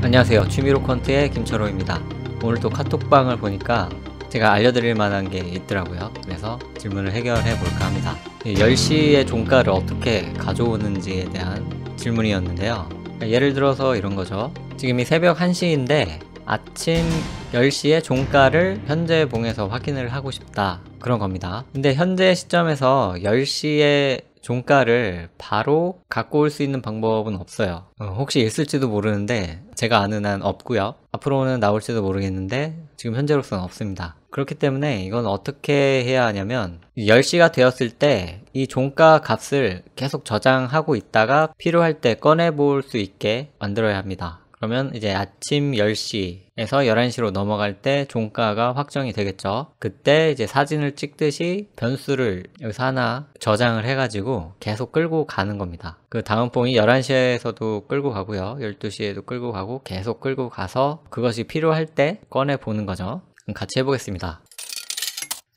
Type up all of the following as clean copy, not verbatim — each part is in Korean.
안녕하세요. 취미로 콘트의 김철호입니다. 오늘 또 카톡방을 보니까 제가 알려드릴 만한 게 있더라고요. 그래서 질문을 해결해 볼까 합니다. 10시에 종가를 어떻게 가져오는지에 대한 질문이었는데요. 예를 들어서 이런 거죠. 지금이 새벽 1시인데 아침 10시에 종가를 현재 봉에서 확인을 하고 싶다, 그런 겁니다. 근데 현재 시점에서 10시에 종가를 바로 갖고 올 수 있는 방법은 없어요. 혹시 있을지도 모르는데 제가 아는 한 없고요. 앞으로는 나올지도 모르겠는데 지금 현재로서는 없습니다. 그렇기 때문에 이건 어떻게 해야 하냐면 10시가 되었을 때 이 종가 값을 계속 저장하고 있다가 필요할 때 꺼내 볼 수 있게 만들어야 합니다. 그러면 이제 아침 10시에서 11시로 넘어갈 때 종가가 확정이 되겠죠. 그때 이제 사진을 찍듯이 변수를 여기서 하나 저장을 해가지고 계속 끌고 가는 겁니다. 그 다음 봉이 11시에서도 끌고 가고요. 12시에도 끌고 가고 계속 끌고 가서 그것이 필요할 때 꺼내 보는 거죠. 그럼 같이 해보겠습니다.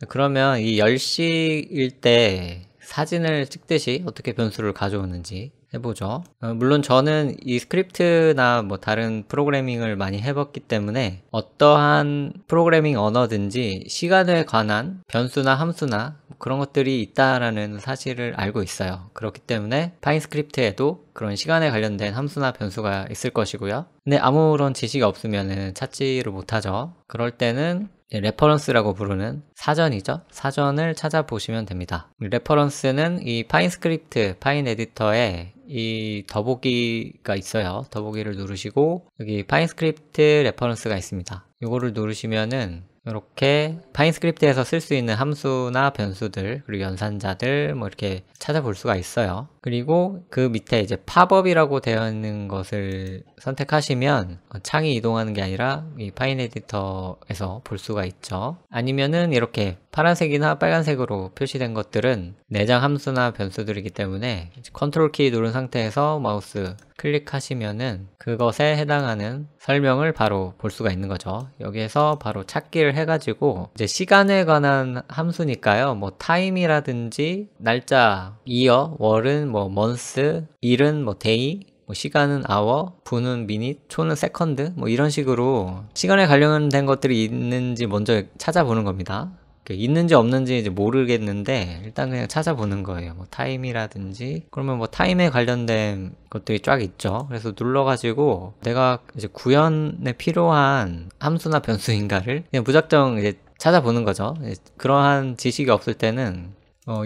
그러면 이 10시일 때 사진을 찍듯이 어떻게 변수를 가져오는지 해보죠. 물론 저는 이 스크립트나 뭐 다른 프로그래밍을 많이 해봤기 때문에 어떠한 프로그래밍 언어든지 시간에 관한 변수나 함수나 그런 것들이 있다라는 사실을 알고 있어요. 그렇기 때문에 파인스크립트에도 그런 시간에 관련된 함수나 변수가 있을 것이고요. 근데 아무런 지식이 없으면 찾지를 못하죠. 그럴 때는 레퍼런스라고 부르는 사전이죠. 사전을 찾아보시면 됩니다. 레퍼런스는 이 파인스크립트, 파인 에디터에 이 더보기가 있어요. 더보기를 누르시고 여기 파인스크립트 레퍼런스가 있습니다. 이거를 누르시면은 이렇게 파인스크립트에서 쓸 수 있는 함수나 변수들, 그리고 연산자들 뭐 이렇게 찾아볼 수가 있어요. 그리고 그 밑에 이제 팝업이라고 되어 있는 것을 선택하시면 창이 이동하는 게 아니라 이 파인 에디터에서 볼 수가 있죠. 아니면은 이렇게 파란색이나 빨간색으로 표시된 것들은 내장 함수나 변수들이기 때문에 컨트롤 키 누른 상태에서 마우스 클릭하시면은 그것에 해당하는 설명을 바로 볼 수가 있는 거죠. 여기에서 바로 찾기를 해가지고 이제 시간에 관한 함수니까요. 뭐 타임이라든지 날짜, 이어, 월은 뭐 month, 일은 뭐 day, 뭐 시간은 hour, 분은 minute, 초는 second, 뭐 이런 식으로 시간에 관련된 것들이 있는지 먼저 찾아보는 겁니다. 있는지 없는지 이제 모르겠는데 일단 그냥 찾아보는 거예요. 뭐 타임이라든지, 그러면 뭐 타임에 관련된 것들이 쫙 있죠. 그래서 눌러가지고 내가 이제 구현에 필요한 함수나 변수인가를 그냥 무작정 이제 찾아보는 거죠. 그러한 지식이 없을 때는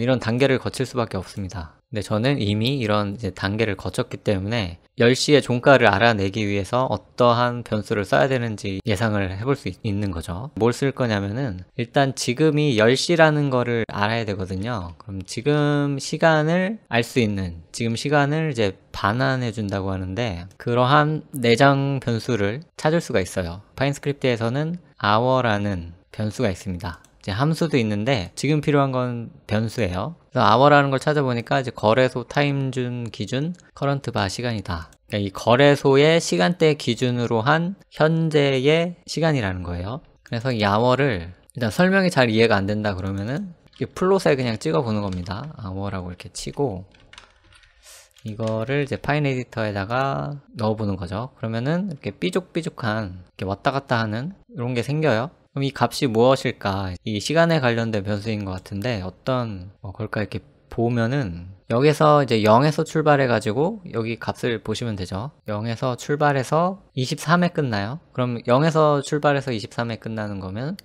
이런 단계를 거칠 수밖에 없습니다. 근데 저는 이미 이런 이제 단계를 거쳤기 때문에 10시에 종가를 알아내기 위해서 어떠한 변수를 써야 되는지 예상을 해볼 수 있는 거죠. 뭘 쓸 거냐면은 일단 지금이 10시라는 거를 알아야 되거든요. 그럼 지금 시간을 알 수 있는, 지금 시간을 이제 반환해 준다고 하는데 그러한 내장 변수를 찾을 수가 있어요. 파인스크립트에서는 hour라는 변수가 있습니다. 함수도 있는데 지금 필요한 건 변수예요. 그래서 hour라는 걸 찾아보니까 이제 거래소 타임준 기준 커런트 바 시간이다. 그러니까 이 거래소의 시간대 기준으로 한 현재의 시간이라는 거예요. 그래서 이 hour를 일단 설명이 잘 이해가 안 된다 그러면은 플롯에 그냥 찍어 보는 겁니다. hour라고 이렇게 치고 이거를 이제 파인 에디터에다가 넣어 보는 거죠. 그러면은 이렇게 삐죽삐죽한 이렇게 왔다 갔다 하는 이런 게 생겨요. 그럼 이 값이 무엇일까? 이 시간에 관련된 변수인 것 같은데 어떤 걸까? 이렇게 보면은 여기서 이제 0에서 출발해 가지고 여기 값을 보시면 되죠. 0에서 출발해서 23에 끝나요. 그럼 0에서 출발해서 23에 끝나는 거면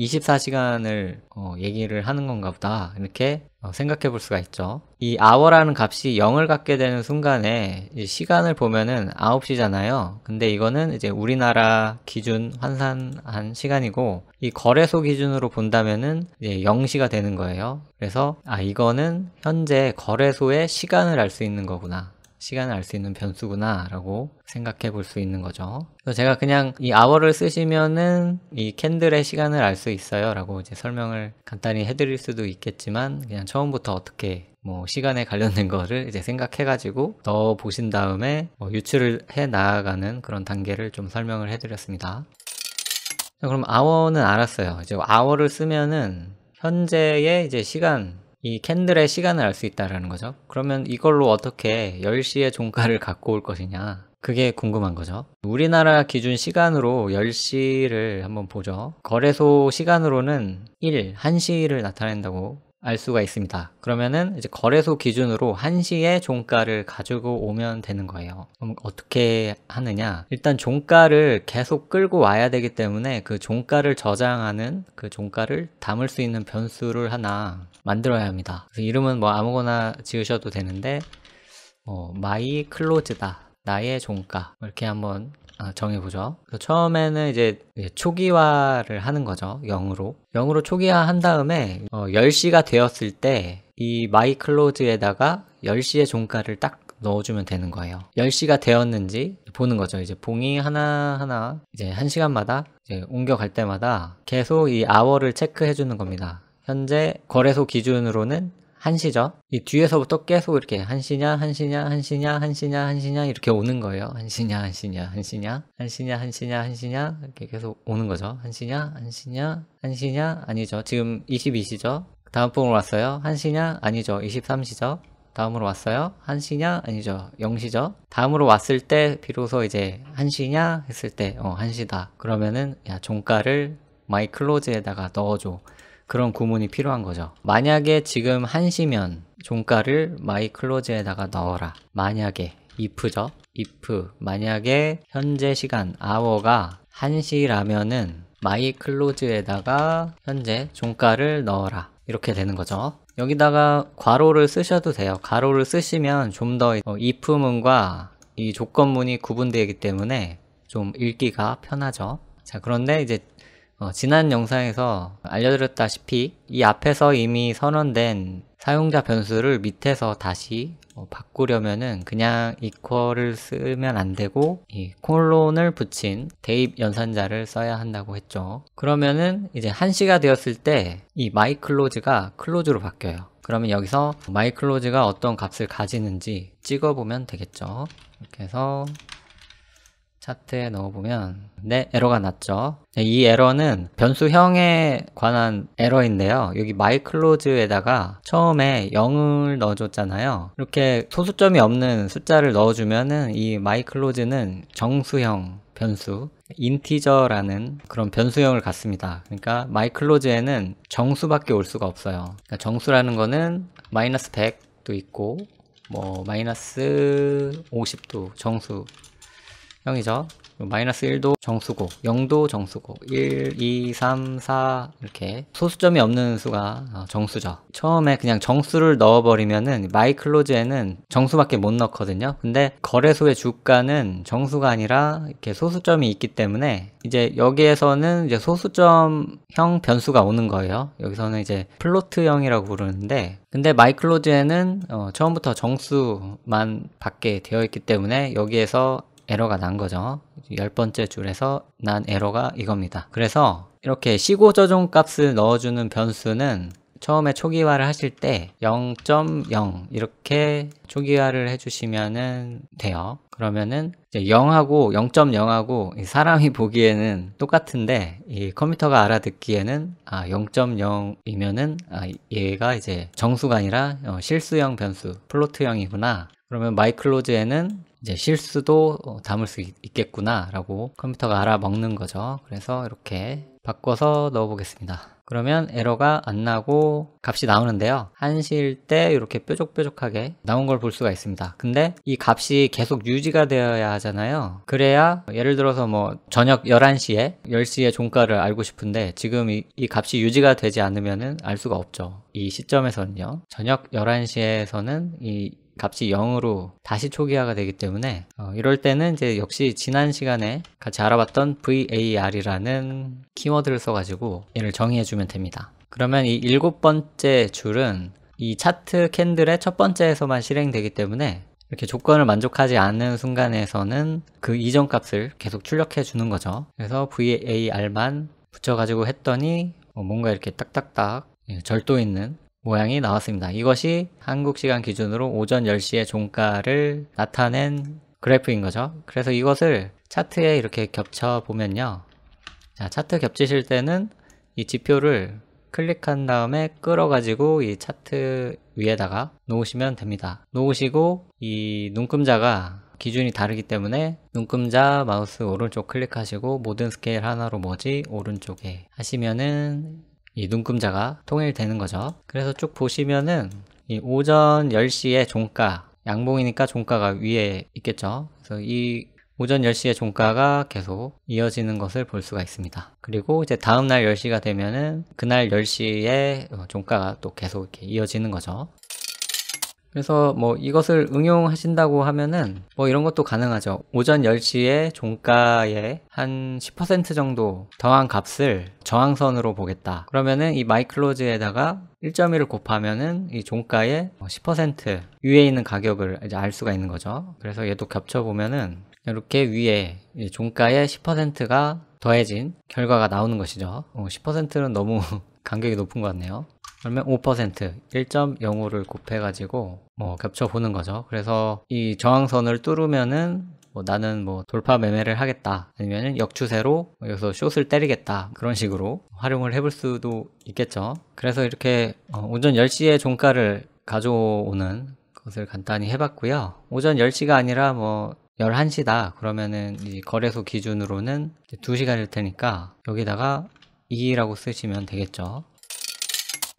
24시간을 얘기를 하는 건가 보다, 이렇게 생각해 볼 수가 있죠. 이 hour라는 값이 0을 갖게 되는 순간에 시간을 보면은 9시잖아요. 근데 이거는 이제 우리나라 기준 환산한 시간이고 이 거래소 기준으로 본다면은 이제 0시가 되는 거예요. 그래서 이거는 현재 거래소의 시간을 알 수 있는 거구나, 시간을 알 수 있는 변수구나 라고 생각해 볼 수 있는 거죠. 그래서 제가 그냥 이 hour를 쓰시면은 이 캔들의 시간을 알 수 있어요 라고 이제 설명을 간단히 해드릴 수도 있겠지만 그냥 처음부터 어떻게 뭐 시간에 관련된 거를 이제 생각해 가지고 넣어 보신 다음에 유출을 해 나아가는 그런 단계를 좀 설명을 해 드렸습니다. 그럼 hour는 알았어요. 이제 hour를 쓰면은 현재의 이제 시간, 이 캔들의 시간을 알 수 있다라는 거죠. 그러면 이걸로 어떻게 10시에 종가를 갖고 올 것이냐, 그게 궁금한 거죠. 우리나라 기준 시간으로 10시를 한번 보죠. 거래소 시간으로는 1시를 나타낸다고 알 수가 있습니다. 그러면은 이제 거래소 기준으로 1시에 종가를 가지고 오면 되는 거예요. 그럼 어떻게 하느냐? 일단 종가를 계속 끌고 와야 되기 때문에 그 종가를 저장하는, 그 종가를 담을 수 있는 변수를 하나 만들어야 합니다. 그래서 이름은 뭐 아무거나 지으셔도 되는데 마이 클로즈다, 나의 종가, 이렇게 한번 정해보죠. 처음에는 이제 초기화를 하는 거죠. 0으로 초기화 한 다음에 10시가 되었을 때 이 마이 클로즈에다가 10시의 종가를 딱 넣어주면 되는 거예요. 10시가 되었는지 보는 거죠. 이제 봉이 하나하나 이제 1시간마다 이제 옮겨갈 때마다 계속 이 아워를 체크해 주는 겁니다. 현재 거래소 기준으로는 1시죠. 이 뒤에서부터 계속 이렇게 1시냐, 1시냐, 1시냐, 1시냐, 1시냐 이렇게 오는 거예요. 1시냐, 1시냐, 1시냐, 1시냐, 1시냐, 1시냐 이렇게 계속 오는 거죠. 1시냐, 1시냐, 1시냐 아니죠. 지금 22시죠. 다음 봉으로 왔어요. 1시냐, 아니죠. 23시죠. 다음으로 왔어요. 1시냐, 아니죠. 0시죠. 다음으로 왔을 때 비로소 이제 1시냐 했을 때 1시다. 그러면은 야, 종가를 마이 클로즈에다가 넣어줘. 그런 구문이 필요한 거죠. 만약에 지금 1시면 종가를 마이 클로즈에다가 넣어라. 만약에 if죠. if 만약에 현재 시간 hour가 1시라면은 마이 클로즈에다가 현재 종가를 넣어라. 이렇게 되는 거죠. 여기다가 괄호를 쓰셔도 돼요. 괄호를 쓰시면 좀 더 if문과 이 조건문이 구분되기 때문에 좀 읽기가 편하죠. 자, 그런데 이제 지난 영상에서 알려드렸다시피 이 앞에서 이미 선언된 사용자 변수를 밑에서 다시 바꾸려면은 그냥 equal을 쓰면 안 되고 이 콜론을 붙인 대입 연산자를 써야 한다고 했죠. 그러면은 이제 1시가 되었을 때 이 my close가 close로 바뀌어요. 그러면 여기서 my close가 어떤 값을 가지는지 찍어보면 되겠죠. 이렇게 해서 차트에 넣어보면 네, 에러가 났죠. 이 에러는 변수형에 관한 에러인데요. 여기 myClose에다가 처음에 0을 넣어줬잖아요. 이렇게 소수점이 없는 숫자를 넣어주면은 이 myClose는 정수형 변수, 인티저라는 그런 변수형을 갖습니다. 그러니까 myClose에는 정수밖에 올 수가 없어요. 그러니까 정수라는 거는 마이너스 100도 있고 뭐 마이너스 50도 정수 형이죠. 마이너스 1도 정수고 0도 정수고 1, 2, 3, 4 이렇게 소수점이 없는 수가 정수죠. 처음에 그냥 정수를 넣어버리면은 마이클로즈에는 정수밖에 못 넣거든요. 근데 거래소의 주가는 정수가 아니라 이렇게 소수점이 있기 때문에 이제 여기에서는 이제 소수점형 변수가 오는 거예요. 여기서는 이제 플로트형이라고 부르는데 근데 마이클로즈에는 처음부터 정수만 받게 되어 있기 때문에 여기에서 에러가 난 거죠. 10번째 줄에서 난 에러가 이겁니다. 그래서 이렇게 시고저종 값을 넣어주는 변수는 처음에 초기화를 하실 때 0.0 이렇게 초기화를 해주시면 돼요. 그러면은 이제 0하고 0.0하고 사람이 보기에는 똑같은데 이 컴퓨터가 알아듣기에는 0.0이면은 얘가 이제 정수가 아니라 실수형 변수 플로트형이구나. 그러면 마이클로즈에는 이제 실수도 담을 수 있겠구나 라고 컴퓨터가 알아먹는 거죠. 그래서 이렇게 바꿔서 넣어 보겠습니다. 그러면 에러가 안 나고 값이 나오는데요. 1시일 때 이렇게 뾰족뾰족하게 나온 걸 볼 수가 있습니다. 근데 이 값이 계속 유지가 되어야 하잖아요. 그래야 예를 들어서 뭐 저녁 11시에 10시에 종가를 알고 싶은데 지금 이 값이 유지가 되지 않으면은 알 수가 없죠. 이 시점에서는요. 저녁 11시에서는 이 값이 0으로 다시 초기화가 되기 때문에 이럴 때는 이제 역시 지난 시간에 같이 알아봤던 VAR이라는 키워드를 써가지고 얘를 정의해주면 됩니다. 그러면 이 7번째 줄은 이 차트 캔들의 첫 번째에서만 실행되기 때문에 이렇게 조건을 만족하지 않는 순간에서는 그 이전 값을 계속 출력해 주는 거죠. 그래서 VAR만 붙여가지고 했더니 뭔가 이렇게 딱딱딱 절도 있는 모양이 나왔습니다. 이것이 한국 시간 기준으로 오전 10시의 종가를 나타낸 그래프인 거죠. 그래서 이것을 차트에 이렇게 겹쳐 보면요. 자, 차트 겹치실 때는 이 지표를 클릭한 다음에 끌어가지고 이 차트 위에다가 놓으시면 됩니다. 놓으시고 이 눈금자가 기준이 다르기 때문에 눈금자 마우스 오른쪽 클릭하시고 모든 스케일 하나로 뭐지 오른쪽에 하시면은 이 눈금자가 통일되는 거죠. 그래서 쭉 보시면은 이 오전 10시에 종가, 양봉이니까 종가가 위에 있겠죠. 그래서 이 오전 10시에 종가가 계속 이어지는 것을 볼 수가 있습니다. 그리고 이제 다음날 10시가 되면은 그날 10시에 종가가 또 계속 이렇게 이어지는 거죠. 그래서 뭐 이것을 응용하신다고 하면은 뭐 이런 것도 가능하죠. 오전 10시에 종가의 한 10% 정도 더한 값을 저항선으로 보겠다. 그러면은 이 마이클로즈에다가 1.1을 곱하면은 이 종가의 10% 위에 있는 가격을 이제 알 수가 있는 거죠. 그래서 얘도 겹쳐보면은 이렇게 위에 종가의 10%가 더해진 결과가 나오는 것이죠. 10%는 너무 간격이 높은 것 같네요. 그러면 5% 1.05를 곱해가지고 겹쳐보는 거죠. 그래서 이 저항선을 뚫으면은 나는 돌파 매매를 하겠다, 아니면은 역추세로 여기서 숏을 때리겠다, 그런 식으로 활용을 해볼 수도 있겠죠. 그래서 이렇게 오전 10시에 종가를 가져오는 것을 간단히 해봤고요. 오전 10시가 아니라 11시다 그러면은 이 거래소 기준으로는 2시간일 테니까 여기다가 2라고 쓰시면 되겠죠.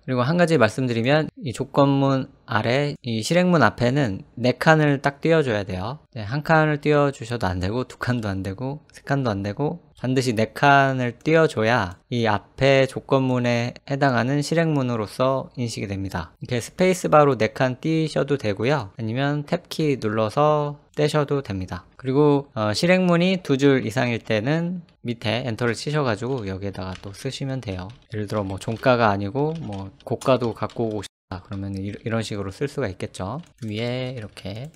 그리고 한 가지 말씀드리면 이 조건문 아래 이 실행문 앞에는 4칸을 딱 띄워줘야 돼요. 한 칸을 띄워주셔도 안 되고 2칸도 안 되고 3칸도 안 되고 반드시 4칸을 띄워줘야 이 앞에 조건문에 해당하는 실행문으로서 인식이 됩니다. 이렇게 스페이스바로 4칸 띄셔도 되고요. 아니면 탭키 눌러서 떼셔도 됩니다. 그리고 실행문이 2줄 이상일 때는 밑에 엔터를 치셔가지고 여기에다가 또 쓰시면 돼요. 예를 들어 종가가 아니고 고가도 갖고 오고 싶다 그러면 이런 식으로 쓸 수가 있겠죠. 위에 이렇게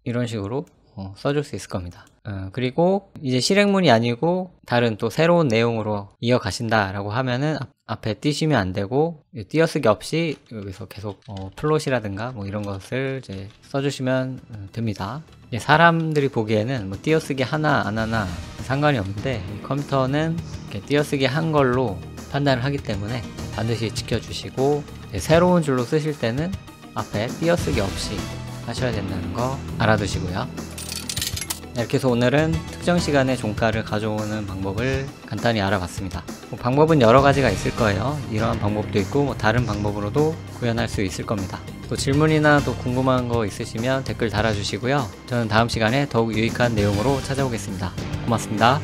이런 식으로 써줄 수 있을 겁니다. 그리고 이제 실행문이 아니고 다른 또 새로운 내용으로 이어가신다 라고 하면은 앞에 띄시면 안 되고 띄어쓰기 없이 여기서 계속 플롯이라든가 이런 것을 이제 써주시면 됩니다. 사람들이 보기에는 띄어쓰기 하나 안 하나 상관이 없는데 컴퓨터는 이렇게 띄어쓰기 한 걸로 판단을 하기 때문에 반드시 지켜주시고 새로운 줄로 쓰실 때는 앞에 띄어쓰기 없이 하셔야 된다는 거 알아두시고요. 이렇게 해서 오늘은 특정 시간에 종가를 가져오는 방법을 간단히 알아봤습니다. 방법은 여러 가지가 있을 거예요. 이러한 방법도 있고 다른 방법으로도 구현할 수 있을 겁니다. 또 질문이나 또 궁금한 거 있으시면 댓글 달아주시고요. 저는 다음 시간에 더욱 유익한 내용으로 찾아오겠습니다. 고맙습니다.